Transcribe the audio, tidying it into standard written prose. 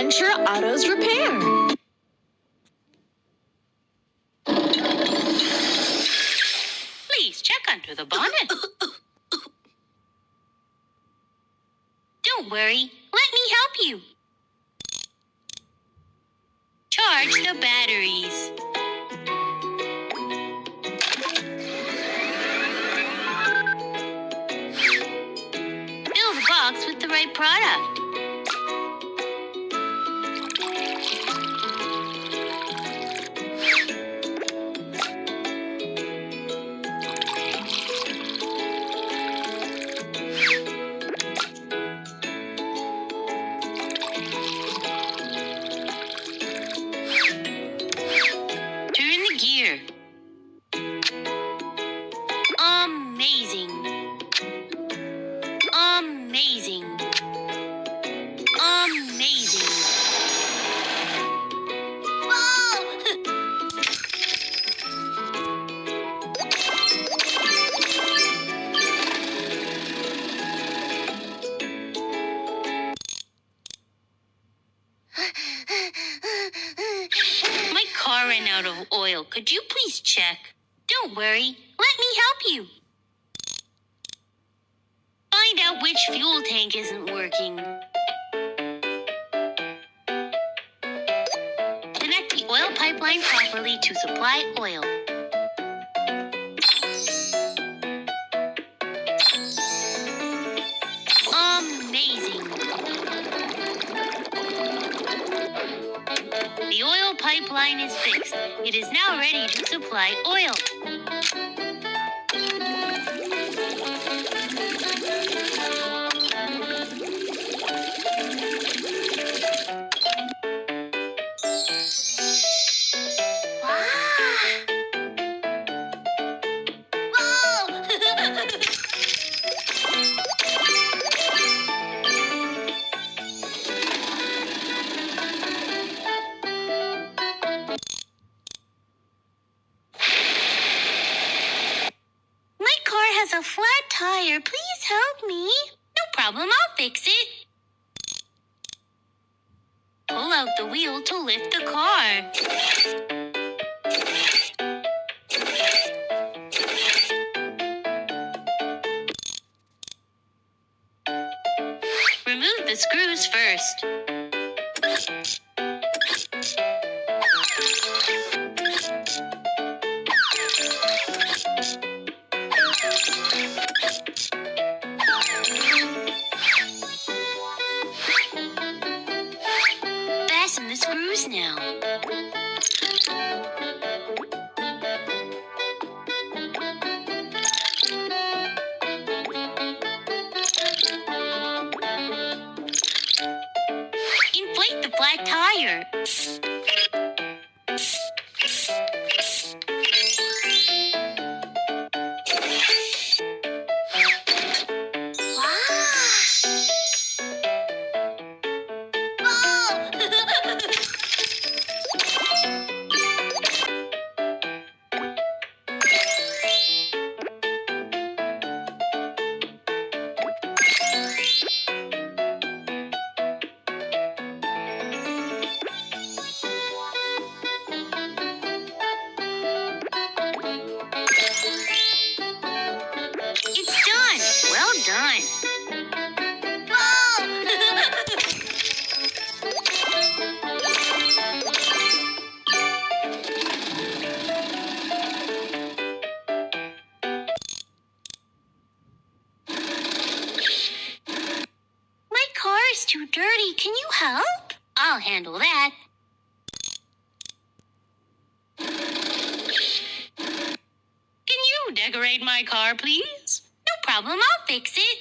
Adventure Auto's repair. Please check under the bonnet. Don't worry, let me help you. Charge the batteries. Fill the box with the right product. Turn the gear. Amazing. Amazing. Amazing. Whoa! My car ran out of oil. Could you please check? Don't worry. Let me help you. Find out which fuel tank isn't working. Connect the oil pipeline properly to supply oil. Amazing. The oil pipeline is fixed. It is now ready to supply oil. My car has a flat tire. Please help me. No problem, I'll fix it. Pull out the wheel to lift the car. Remove the screws first. Fasten the screws now. Inflate the flat tire. It's done. Well done. My car is too dirty. Can you help? I'll handle that. Can you decorate my car, please? No problem, I'll fix it.